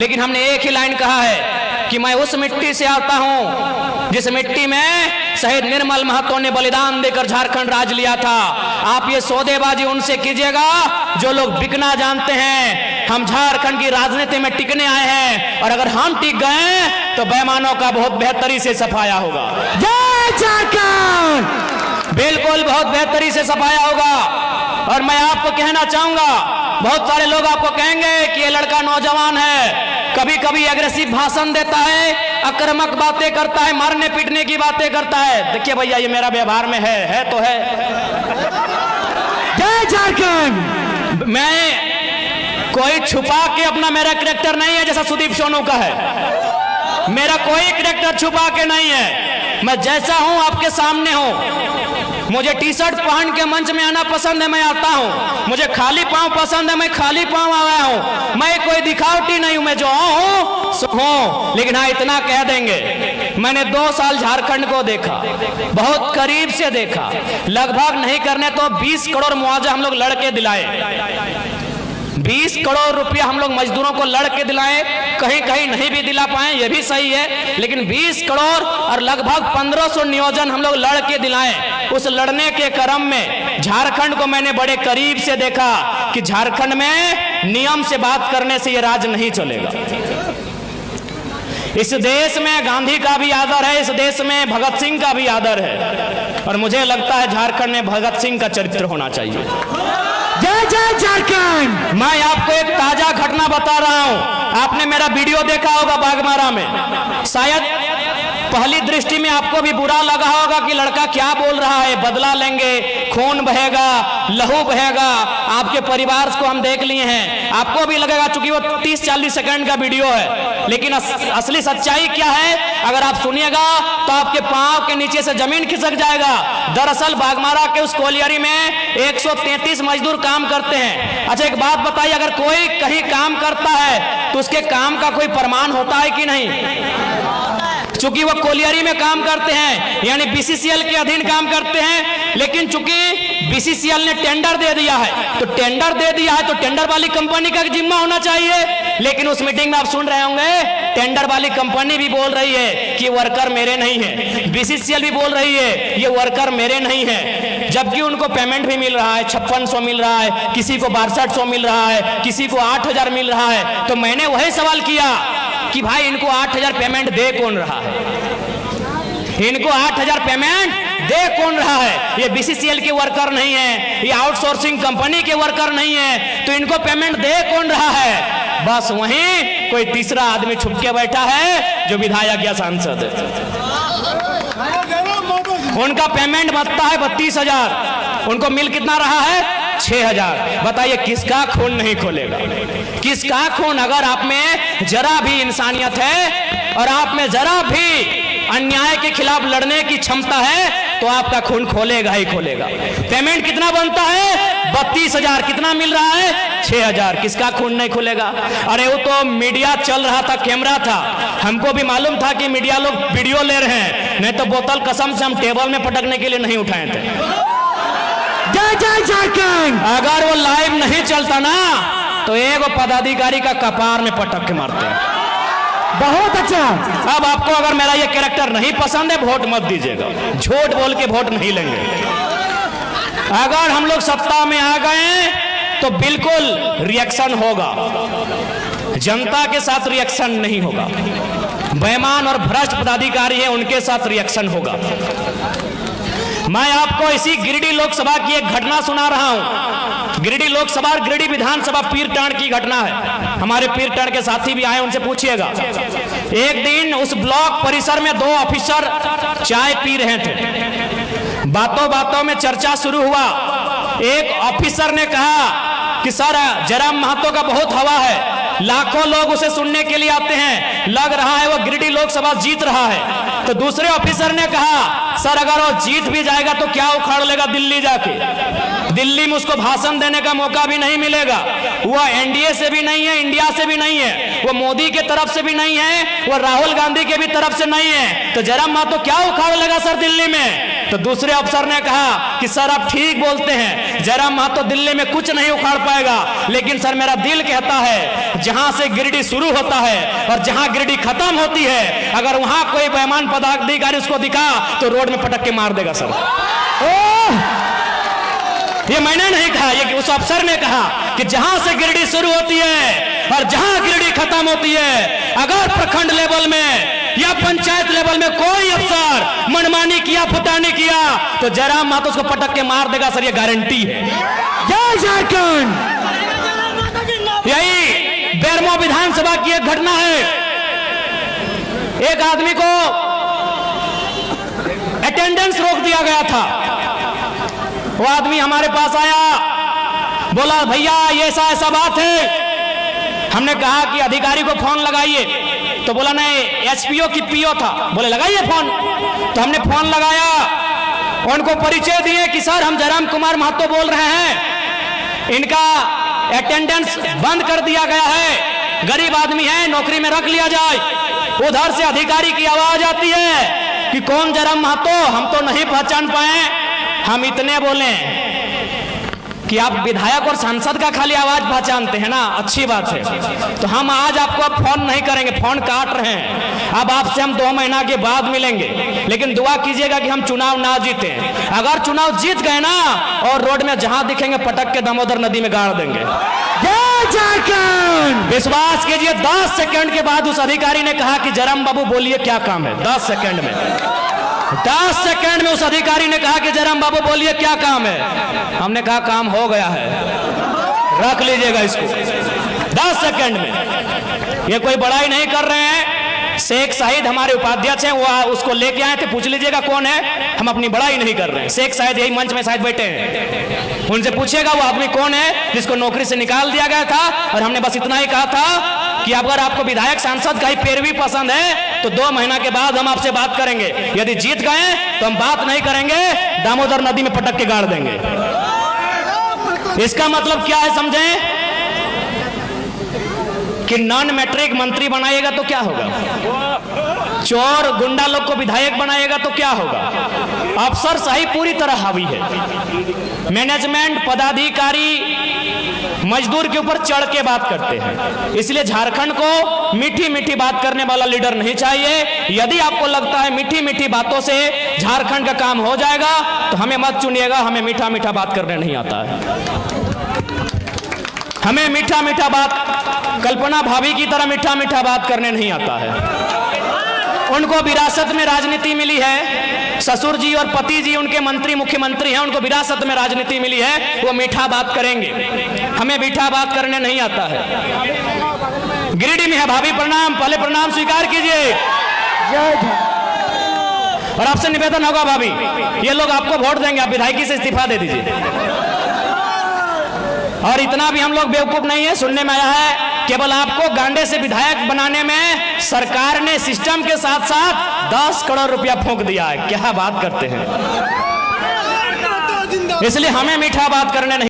लेकिन हमने एक ही लाइन कहा है कि मैं उस मिट्टी से आता हूं जिस मिट्टी में शहीद निर्मल महतो ने बलिदान देकर झारखंड राज लिया था। आप ये सौदेबाजी उनसे कीजिएगा जो लोग बिकना जानते हैं। हम झारखंड की राजनीति में टिकने आए हैं और अगर हम टिक गए तो बेईमानों का बहुत बेहतरी से सफाया होगा। जय झारखंड। बिल्कुल बहुत बेहतरी से सफाया होगा। और मैं आपको कहना चाहूंगा, बहुत सारे लोग आपको कहेंगे कि ये लड़का नौजवान है, कभी कभी एग्रेसिव भाषण देता है, आक्रामक बातें करता है, मारने पीटने की बातें करता है। देखिए भैया, ये मेरा व्यवहार में है तो है। जय झारखंड। मैं कोई छुपा के अपना मेरा कैरेक्टर नहीं है जैसा सुदीप सोनू का है। मेरा कोई कैरेक्टर छुपा के नहीं है। मैं जैसा हूं आपके सामने हूं। मुझे टी शर्ट पहन के मंच में आना पसंद है, मैं आता हूं। मुझे खाली पांव पसंद है, मैं खाली पांव आया हूं। मैं कोई दिखावटी नहीं हूं, मैं जो हूं सो हूं। लेकिन हाँ, इतना कह देंगे, मैंने 2 साल झारखंड को देखा, बहुत करीब से देखा। लगभग नहीं करने तो 20 करोड़ मुआवजा हम लोग लड़के दिलाए। 20 करोड़ रुपया हम लोग मजदूरों को लड़के दिलाए। कहीं कहीं नहीं भी दिला पाए, ये भी सही है, लेकिन 20 करोड़ और लगभग 1500 नियोजन हम लोग लड़के दिलाए। उस लड़ने के क्रम में झारखंड को मैंने बड़े करीब से देखा कि झारखंड में नियम से बात करने से ये राज नहीं चलेगा। इस देश में गांधी का भी आदर है, इस देश में भगत सिंह का भी आदर है, और मुझे लगता है झारखंड में भगत सिंह का चरित्र होना चाहिए। जय जय झारखंड। मैं आपको एक ताजा घटना बता रहा हूं। आपने मेरा वीडियो देखा होगा बागमारा में। शायद पहली दृष्टि में आपको भी बुरा लगा होगा कि लड़का क्या बोल रहा है, बदला लेंगे, खून बहेगा, लहू बहेगा। आपके परिवार को हम देख लिए हैं, आपको भी लगेगा चूंकि वो 30-40 सेकंड का वीडियो है, लेकिन असली सच्चाई क्या है अगर आप सुनिएगा तो आपके पांव के नीचे से जमीन खिसक जाएगा। दरअसल बागमारा के उस कोलियरी में 133 मजदूर काम करते हैं। अच्छा, एक बात बताइए, अगर कोई कहीं काम करता है तो उसके काम का कोई प्रमाण होता है कि नहीं? चूंकि वो कोलियरी में काम करते हैं, यानी बीसीसीएल के अधीन काम करते हैं, लेकिन चूंकि बीसीसीएल ने टेंडर दे दिया है, तो टेंडर दे दिया है तो टेंडर वाली कंपनी का जिम्मा होना चाहिए। लेकिन उस मीटिंग में आप सुन रहे होंगे, टेंडर वाली कंपनी भी बोल रही है कि वर्कर मेरे नहीं है, बीसीसीएल भी बोल रही है ये वर्कर मेरे नहीं है, जबकि उनको पेमेंट भी मिल रहा है, 5600 मिल रहा है, किसी को 6200 मिल रहा है, किसी को 8000 मिल रहा है। तो मैंने वही सवाल किया कि भाई इनको 8000 पेमेंट दे कौन रहा है? इनको 8000 पेमेंट दे कौन रहा है? ये बीसीसीएल के वर्कर नहीं है, ये आउटसोर्सिंग कंपनी के वर्कर नहीं है, तो इनको पेमेंट दे कौन रहा है? बस वहीं कोई तीसरा आदमी छुप के बैठा है जो विधायक या सांसद है। उनका पेमेंट बनता है 32,000, उनको मिल कितना रहा है? 6,000। बताइए किसका खून नहीं खोलेगा? किसका खून? अगर आप में जरा भी इंसानियत है और आप में जरा भी अन्याय के खिलाफ लड़ने की क्षमता है तो आपका खून खोलेगा ही खोलेगा। पेमेंट कितना बनता है? 32,000। कितना मिल रहा है? 6,000। किसका खून नहीं खोलेगा? अरे वो तो मीडिया चल रहा था, कैमरा था, हमको भी मालूम था कि मीडिया लोग वीडियो ले रहे हैं, नहीं तो बोतल कसम से हम टेबल में पटकने के लिए नहीं उठाए थे। जय जय झारखंड। अगर वो लाइव नहीं चलता ना तो एक पदाधिकारी का कपार में पटक के मारते हैं। बहुत अच्छा। अब आपको अगर मेरा ये कैरेक्टर नहीं पसंद है, वोट मत दीजिएगा, झूठ बोल के वोट नहीं लेंगे। अगर हम लोग सत्ता में आ गए तो बिल्कुल रिएक्शन होगा, जनता के साथ रिएक्शन नहीं होगा। बेईमान और भ्रष्ट पदाधिकारी है, उनके साथ रिएक्शन होगा। मैं आपको इसी गिरिडीह लोकसभा की एक घटना सुना रहा हूं। गिरिडीह लोकसभा, गिरिडीह विधानसभा पीरटांड की घटना है। हमारे पीरटांड के साथी भी आए, उनसे पूछिएगा। एक दिन उस ब्लॉक परिसर में 2 ऑफिसर चाय पी रहे थे। बातों बातों में चर्चा शुरू हुआ। एक ऑफिसर ने कहा कि सर जयराम महतो का बहुत हवा है, लाखों लोग उसे सुनने के लिए आते हैं, लग रहा है वो गिरिडीह लोकसभा जीत रहा है। तो दूसरे ऑफिसर ने कहा सर अगर वो जीत भी जाएगा तो क्या उखाड़ लेगा दिल्ली जाके? दिल्ली में उसको भाषण देने का मौका भी नहीं मिलेगा। वो एनडीए से भी नहीं है, इंडिया से भी नहीं है, वो मोदी के तरफ से भी नहीं है, वो राहुल गांधी के भी तरफ से नहीं है, तो जयराम महतो क्या उखाड़ लेगा सर दिल्ली में? तो दूसरे अफसर ने कहा कि सर आप ठीक बोलते हैं, जयराम महतो दिल्ली में कुछ नहीं उखाड़ पाएगा, लेकिन सर मेरा दिल कहता है जहां से गिरिडीह शुरू होता है और जहां गिरिडीह खत्म होती है, अगर वहां कोई बेईमान पदाधिकारी उसको दिखा तो रोड में पटक के मार देगा सर। ये मैंने नहीं कहा, ये उस अफसर ने कहा कि जहां से गिरिडीह शुरू होती है और जहां गिरिडीह खत्म होती है, अगर प्रखंड लेवल में या पंचायत लेवल में कोई अफसर मनमानी किया, फुटानी किया, तो जयराम महतो उसको पटक के मार देगा सर, ये गारंटी है। जय झारखंड। यही बेरमो विधानसभा की एक घटना है। एक आदमी को अटेंडेंस रोक दिया गया था। वो आदमी हमारे पास आया, बोला भैया ये ऐसा ऐसा बात है। हमने कहा कि अधिकारी को फोन लगाइए, तो बोला नहीं, एसपीओ की पीओ था। बोले लगाइए फोन। तो हमने फोन लगाया, उनको परिचय दिए कि सर हम जयराम कुमार महतो बोल रहे हैं, इनका अटेंडेंस बंद कर दिया गया है, गरीब आदमी है, नौकरी में रख लिया जाए। उधर से अधिकारी की आवाज आती है कि कौन जयराम महतो, हम तो नहीं पहचान पाए। हम इतने बोले कि आप विधायक और सांसद का खाली आवाज पहचानते हैं ना, अच्छी बात है। तो हम आज आपको अब फोन नहीं करेंगे, फोन काट रहे हैं। अब आपसे हम 2 महीना के बाद मिलेंगे, लेकिन दुआ कीजिएगा कि हम चुनाव ना जीते। अगर चुनाव जीत गए ना, और रोड में जहां दिखेंगे पटक के दामोदर नदी में गाड़ देंगे। जय झारखंड। विश्वास कीजिए, 10 सेकंड के बाद उस अधिकारी ने कहा कि जयराम बाबू बोलिए क्या काम है। 10 सेकंड में 10 सेकंड में उस अधिकारी ने कहा कि जयराम बाबू बोलिए क्या काम है। हमने कहा काम हो गया है, रख लीजिएगा इसको। 10 सेकंड में। ये कोई बड़ाई नहीं कर रहे हैं। शेख शाहिद हमारे उपाध्यक्ष हैं, वो उसको लेके आए थे, पूछ लीजिएगा कौन है। हम अपनी बड़ाई नहीं कर रहे हैं। शेख शाहिद यही मंच में शायद बैठे हैं, उनसे पूछिएगा वो आदमी कौन है जिसको नौकरी से निकाल दिया गया था। और हमने बस इतना ही कहा था कि अगर आपको विधायक सांसद का ही पैरवी पसंद है तो 2 महीना के बाद हम आपसे बात करेंगे। यदि जीत गए तो हम बात नहीं करेंगे, दामोदर नदी में पटक के गाड़ देंगे। इसका मतलब क्या है समझें कि नॉन मैट्रिक मंत्री बनाएगा तो क्या होगा, चोर गुंडा लोग को विधायक बनाएगा तो क्या होगा। अफसरशाही पूरी तरह हावी है। मैनेजमेंट पदाधिकारी मजदूर के ऊपर चढ़ के बात करते हैं। इसलिए झारखंड को मीठी मीठी बात करने वाला लीडर नहीं चाहिए। यदि आपको लगता है मीठी मीठी बातों से झारखंड का काम हो जाएगा तो हमें मत चुनिएगा। हमें मीठा मीठा बात करने नहीं आता है। हमें मीठा मीठा बात कल्पना भाभी की तरह मीठा मीठा बात करने नहीं आता है। उनको विरासत में राजनीति मिली है, ससुर जी और पति जी उनके मंत्री मुख्यमंत्री हैं, उनको विरासत में राजनीति मिली है, वो मीठा बात करेंगे। हमें मीठा बात करने नहीं आता है। गिरिडीह में है भाभी, प्रणाम, पहले प्रणाम स्वीकार कीजिए। और आपसे निवेदन होगा भाभी, ये लोग आपको वोट देंगे, आप विधायकी से इस्तीफा दे दीजिए। और इतना भी हम लोग बेवकूफ नहीं है, सुनने में आया है केवल आपको गांडे से विधायक बनाने में सरकार ने सिस्टम के साथ साथ 10 करोड़ रुपया फूंक दिया है। क्या बात करते हैं। इसलिए हमें मीठा बात करने नहीं